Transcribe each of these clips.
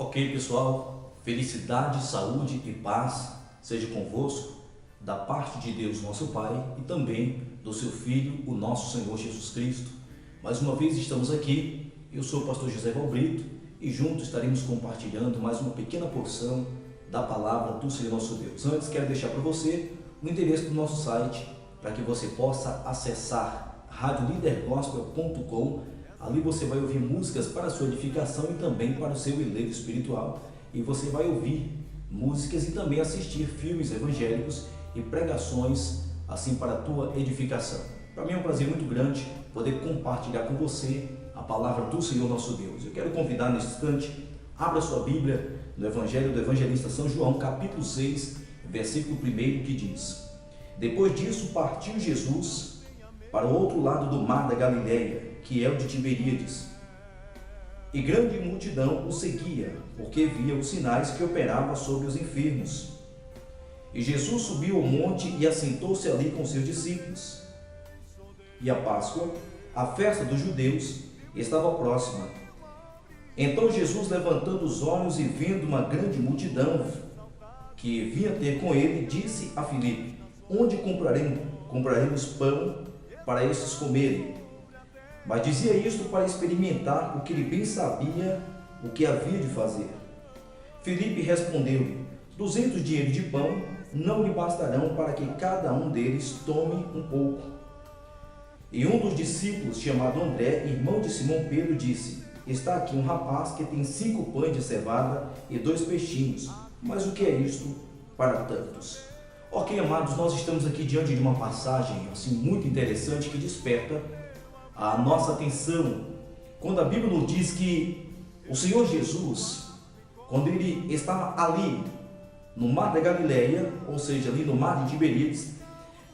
Ok, pessoal, felicidade, saúde e paz seja convosco, da parte de Deus nosso Pai e também do seu Filho, o nosso Senhor Jesus Cristo. Mais uma vez estamos aqui, eu sou o pastor José Valbrito e juntos estaremos compartilhando mais uma pequena porção da palavra do Senhor nosso Deus. Antes, quero deixar para você o endereço do nosso site para que você possa acessar radiolidergospel.com. Ali você vai ouvir músicas para a sua edificação e também para o seu eleito espiritual. E você vai ouvir músicas e também assistir filmes evangélicos e pregações assim para a tua edificação. Para mim é um prazer muito grande poder compartilhar com você a palavra do Senhor nosso Deus. Eu quero convidar nesse instante, abra sua Bíblia no Evangelho do Evangelista São João, capítulo 6, versículo 1, que diz: Depois disso partiu Jesus para o outro lado do mar da Galileia, que é o de Tiberíades. E grande multidão o seguia, porque via os sinais que operava sobre os enfermos. E Jesus subiu ao monte e assentou-se ali com seus discípulos. E a Páscoa, a festa dos judeus, estava próxima. Então Jesus, levantando os olhos e vendo uma grande multidão que vinha ter com ele, disse a Filipe: Onde compraremos pão para estes comerem? Mas dizia isto para experimentar, porque ele bem sabia o que havia de fazer. Filipe respondeu: 200 dinheiros de pão não lhe bastarão para que cada um deles tome um pouco. E um dos discípulos, chamado André, irmão de Simão Pedro, disse: Está aqui um rapaz que tem 5 pães de cevada e 2 peixinhos, mas o que é isto para tantos? Ok, amados, nós estamos aqui diante de uma passagem assim muito interessante que desperta a nossa atenção, quando a Bíblia nos diz que o Senhor Jesus, quando ele estava ali no mar da Galileia, ou seja, ali no mar de Tiberíades,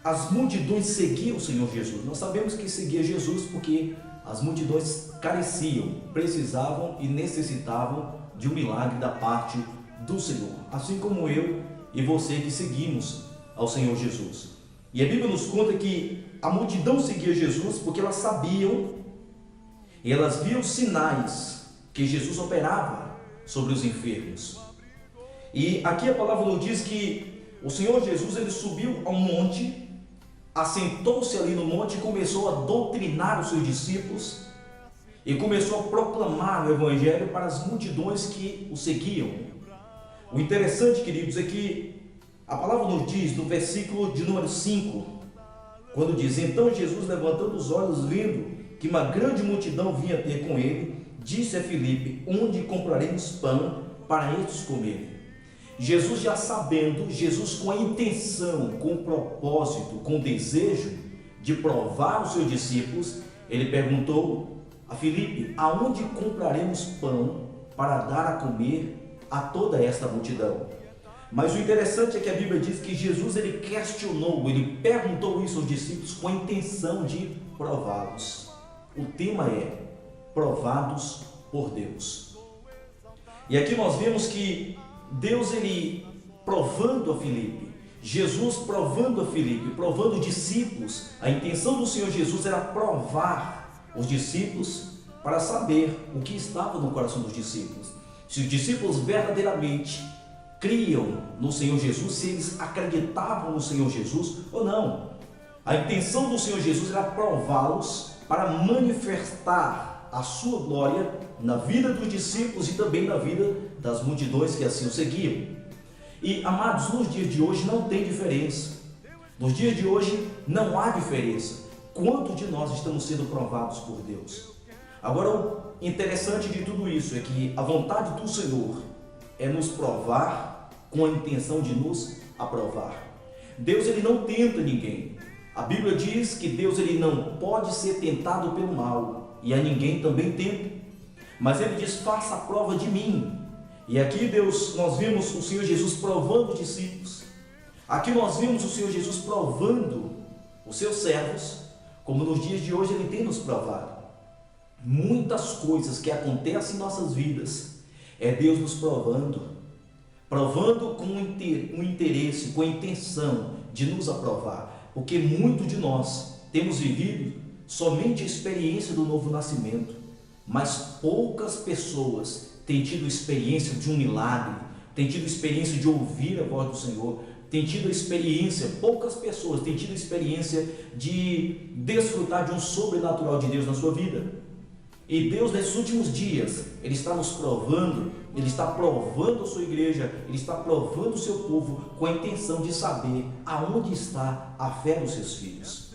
as multidões seguiam o Senhor Jesus. Nós sabemos que seguia Jesus porque as multidões careciam, precisavam e necessitavam de um milagre da parte do Senhor, assim como eu e você que seguimos ao Senhor Jesus. E a Bíblia nos conta que a multidão seguia Jesus porque elas sabiam e elas viam sinais que Jesus operava sobre os enfermos. E aqui a palavra nos diz que o Senhor Jesus, ele subiu ao monte, assentou-se ali no monte e começou a doutrinar os seus discípulos e começou a proclamar o Evangelho para as multidões que o seguiam. O interessante, queridos, é que a palavra nos diz no versículo de número 5, quando diz: Então Jesus, levantando os olhos, vendo que uma grande multidão vinha ter com ele, disse a Filipe: Onde compraremos pão para estes comerem? Jesus, já sabendo, Jesus com a intenção, com o propósito, com o desejo de provar os seus discípulos, ele perguntou a Filipe: Aonde compraremos pão para dar a comer a toda esta multidão? Mas o interessante é que a Bíblia diz que Jesus, ele questionou, ele perguntou isso aos discípulos com a intenção de prová-los. O tema é provados por Deus. E aqui nós vemos que Deus, ele provando a Filipe, Jesus provando a Filipe, provando os discípulos. A intenção do Senhor Jesus era provar os discípulos para saber o que estava no coração dos discípulos. Se os discípulos verdadeiramente criam no Senhor Jesus, se eles acreditavam no Senhor Jesus ou não. A intenção do Senhor Jesus era prová-los para manifestar a sua glória na vida dos discípulos e também na vida das multidões que assim o seguiam. E, amados, nos dias de hoje não tem diferença. Nos dias de hoje não há diferença. Quanto de nós estamos sendo provados por Deus? Agora, o interessante de tudo isso é que a vontade do Senhor é nos provar com a intenção de nos aprovar. Deus, ele não tenta ninguém. A Bíblia diz que Deus, ele não pode ser tentado pelo mal, e a ninguém também tenta. Mas ele diz: faça a prova de mim. E aqui, Deus, nós vimos o Senhor Jesus provando os discípulos. Aqui nós vimos o Senhor Jesus provando os seus servos, como nos dias de hoje ele tem nos provado. Muitas coisas que acontecem em nossas vidas é Deus nos provando com um interesse, com a intenção de nos aprovar, porque muito de nós temos vivido somente a experiência do novo nascimento, mas poucas pessoas têm tido experiência de um milagre, têm tido experiência de ouvir a voz do Senhor, têm tido experiência, poucas pessoas têm tido experiência de desfrutar de um sobrenatural de Deus na sua vida. E Deus, nesses últimos dias, Ele está nos provando, Ele está provando a sua igreja, Ele está provando o seu povo com a intenção de saber aonde está a fé dos seus filhos.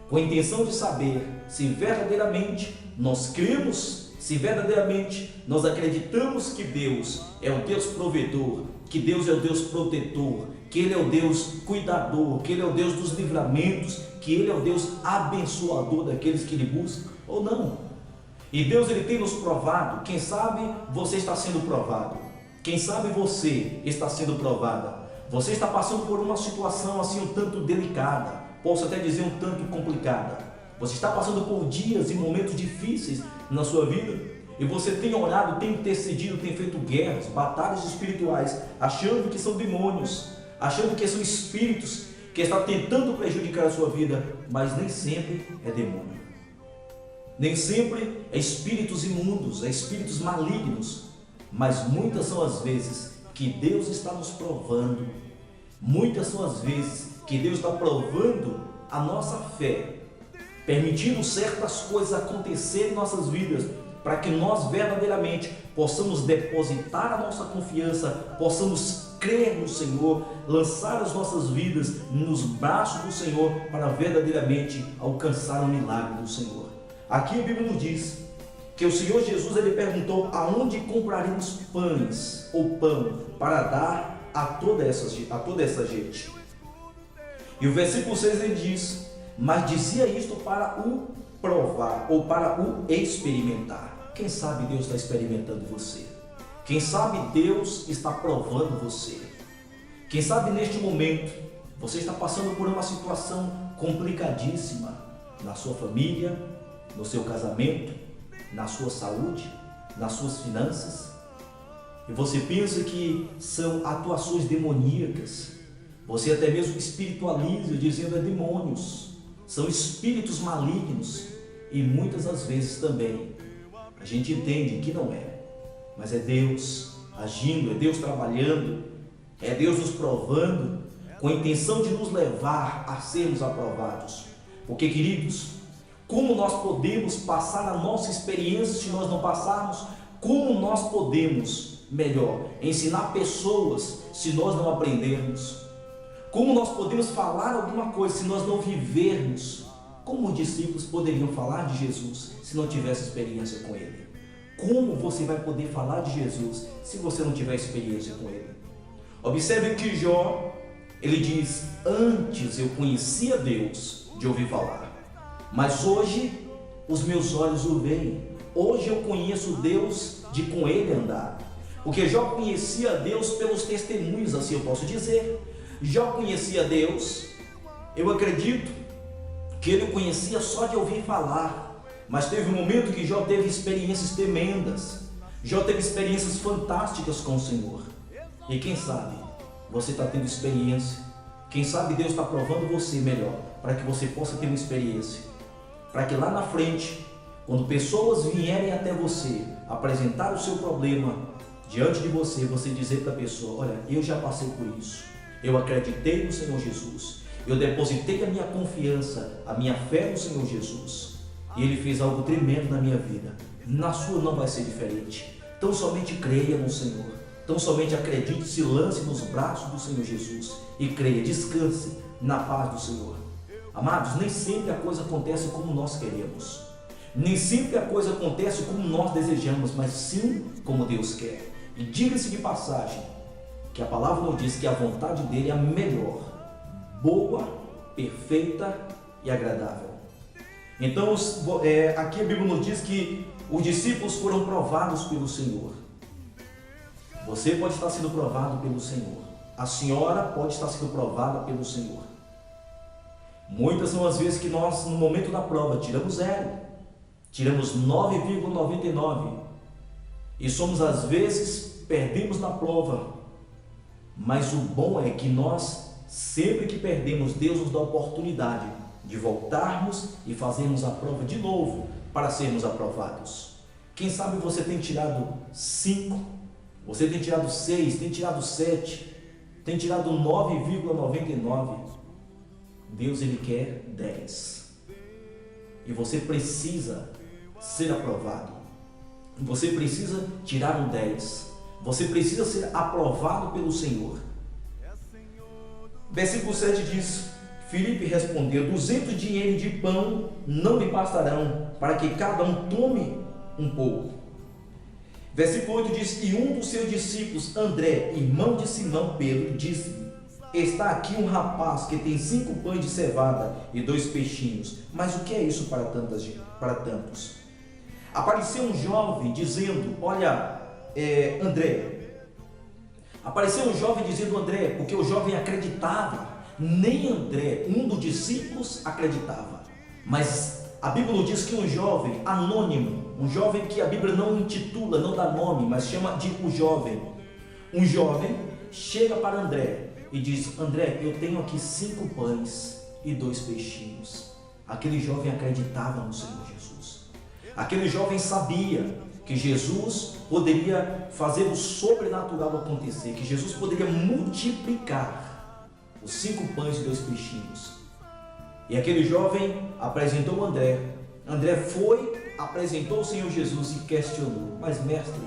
Com a intenção de saber se verdadeiramente nós cremos, se verdadeiramente nós acreditamos que Deus é o Deus provedor, que Deus é o Deus protetor, que Ele é o Deus cuidador, que Ele é o Deus dos livramentos, que Ele é o Deus abençoador daqueles que Ele buscam, ou não. E Deus, Ele tem nos provado. Quem sabe você está sendo provado, quem sabe você está sendo provada, você está passando por uma situação assim um tanto delicada, posso até dizer um tanto complicada, você está passando por dias e momentos difíceis na sua vida, e você tem orado, tem intercedido, tem feito guerras, batalhas espirituais, achando que são demônios, achando que são espíritos que estão tentando prejudicar a sua vida, mas nem sempre é demônio. Nem sempre é espíritos imundos, é espíritos malignos, mas muitas são as vezes que Deus está nos provando, muitas são as vezes que Deus está provando a nossa fé, permitindo certas coisas acontecerem em nossas vidas, para que nós verdadeiramente possamos depositar a nossa confiança, possamos crer no Senhor, lançar as nossas vidas nos braços do Senhor, para verdadeiramente alcançar o milagre do Senhor. Aqui a Bíblia nos diz que o Senhor Jesus, Ele perguntou aonde compraremos pães ou pão para dar a toda essa gente. E o versículo 6 ele diz: mas dizia isto para o provar ou para o experimentar. Quem sabe Deus está experimentando você? Quem sabe Deus está provando você? Quem sabe neste momento você está passando por uma situação complicadíssima na sua família, no seu casamento, na sua saúde, nas suas finanças, e você pensa que são atuações demoníacas, você até mesmo espiritualiza dizendo é demônios, são espíritos malignos, e muitas das vezes também a gente entende que não é, mas é Deus agindo, é Deus trabalhando, é Deus nos provando com a intenção de nos levar a sermos aprovados. Porque, queridos, como nós podemos passar a nossa experiência se nós não passarmos? Como nós podemos, melhor, ensinar pessoas se nós não aprendermos? Como nós podemos falar alguma coisa se nós não vivermos? Como os discípulos poderiam falar de Jesus se não tivesse experiência com Ele? Como você vai poder falar de Jesus se você não tiver experiência com Ele? Observe que Jó, ele diz: antes eu conhecia Deus de ouvir falar, mas hoje os meus olhos o veem. Hoje eu conheço Deus de com Ele andar. Porque Jó conhecia Deus pelos testemunhos, assim eu posso dizer. Jó conhecia Deus, eu acredito que ele o conhecia só de ouvir falar, mas teve um momento que Jó teve experiências tremendas, Jó teve experiências fantásticas com o Senhor. E quem sabe você está tendo experiência, quem sabe Deus está provando você melhor, para que você possa ter uma experiência, para que lá na frente, quando pessoas vierem até você apresentar o seu problema diante de você, você dizer para a pessoa: olha, eu já passei por isso, eu acreditei no Senhor Jesus, eu depositei a minha confiança, a minha fé no Senhor Jesus, e Ele fez algo tremendo na minha vida. Na sua não vai ser diferente. Então somente creia no Senhor, então somente acredite, se lance nos braços do Senhor Jesus e creia, descanse na paz do Senhor. Amados, nem sempre a coisa acontece como nós queremos, nem sempre a coisa acontece como nós desejamos, mas sim como Deus quer. E diga-se de passagem que a palavra nos diz que a vontade dele é a melhor, boa, perfeita e agradável. Então aqui a Bíblia nos diz que os discípulos foram provados pelo Senhor. Você pode estar sendo provado pelo Senhor, a senhora pode estar sendo provada pelo Senhor. Muitas são as vezes que nós, no momento da prova, tiramos 0, tiramos 9,99 e somos às vezes, perdemos na prova. Mas o bom é que nós, sempre que perdemos, Deus nos dá a oportunidade de voltarmos e fazermos a prova de novo para sermos aprovados. Quem sabe você tem tirado 5, você tem tirado 6, tem tirado 7, tem tirado 9,99. Deus, Ele quer 10. E você precisa ser aprovado. Você precisa tirar um 10. Você precisa ser aprovado pelo Senhor. Versículo 7 diz: Filipe respondeu: 200 dinheiros de pão não me bastarão, para que cada um tome um pouco. Versículo 8 diz: E um dos seus discípulos, André, irmão de Simão Pedro, disse: Está aqui um rapaz que tem 5 pães de cevada e 2 peixinhos. Mas o que é isso para tantos? Apareceu um jovem dizendo: Olha, André. Apareceu um jovem dizendo André, porque o jovem acreditava. Nem André, um dos discípulos, acreditava. Mas a Bíblia nos diz que um jovem anônimo, um jovem que a Bíblia não intitula, não dá nome, mas chama de o jovem. Um jovem chega para André e diz: André, eu tenho aqui 5 pães e 2 peixinhos. Aquele jovem acreditava no Senhor Jesus. Aquele jovem sabia que Jesus poderia fazer o sobrenatural acontecer, que Jesus poderia multiplicar os 5 pães e 2 peixinhos. E aquele jovem apresentou André. André foi, apresentou o Senhor Jesus e questionou: Mas mestre,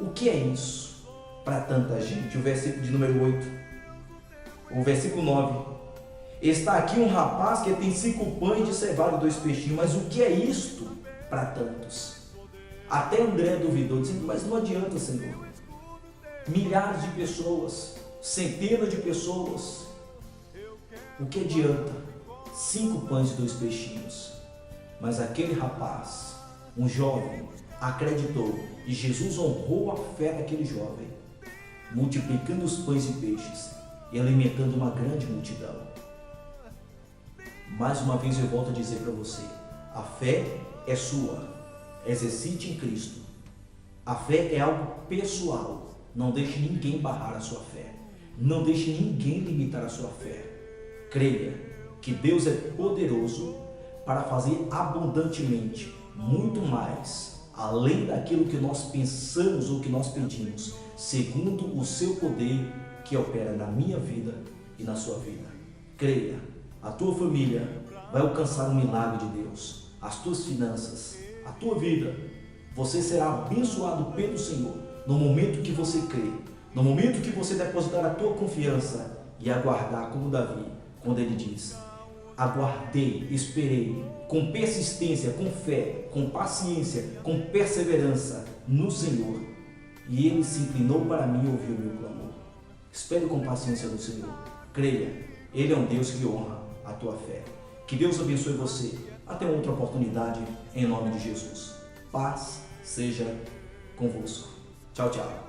o que é isso para tanta gente? O versículo de número 8, o versículo 9: Está aqui um rapaz que tem 5 pães de cevada e 2 peixinhos, mas o que é isto para tantos? Até André duvidou, dizendo: Mas não adianta, Senhor. Milhares de pessoas, centenas de pessoas, o que adianta 5 pães e 2 peixinhos? Mas aquele rapaz, um jovem, acreditou e Jesus honrou a fé daquele jovem, multiplicando os pães e peixes e alimentando uma grande multidão. Mais uma vez eu volto a dizer para você: a fé é sua. Exercite em Cristo. A fé é algo pessoal. Não deixe ninguém barrar a sua fé. Não deixe ninguém limitar a sua fé. Creia que Deus é poderoso para fazer abundantemente, muito mais, além daquilo que nós pensamos ou que nós pedimos, segundo o seu poder que opera na minha vida e na sua vida. Creia, a tua família vai alcançar um milagre de Deus. As tuas finanças, a tua vida, você será abençoado pelo Senhor no momento que você crê, no momento que você depositar a tua confiança e aguardar, como Davi, quando ele diz: aguardei, esperei, com persistência, com fé, com paciência, com perseverança no Senhor, e Ele se inclinou para mim e ouviu o meu clamor. Espere com paciência no Senhor, creia, Ele é um Deus que honra a tua fé. Que Deus abençoe você. Até outra oportunidade, em nome de Jesus. Paz seja convosco. Tchau, tchau.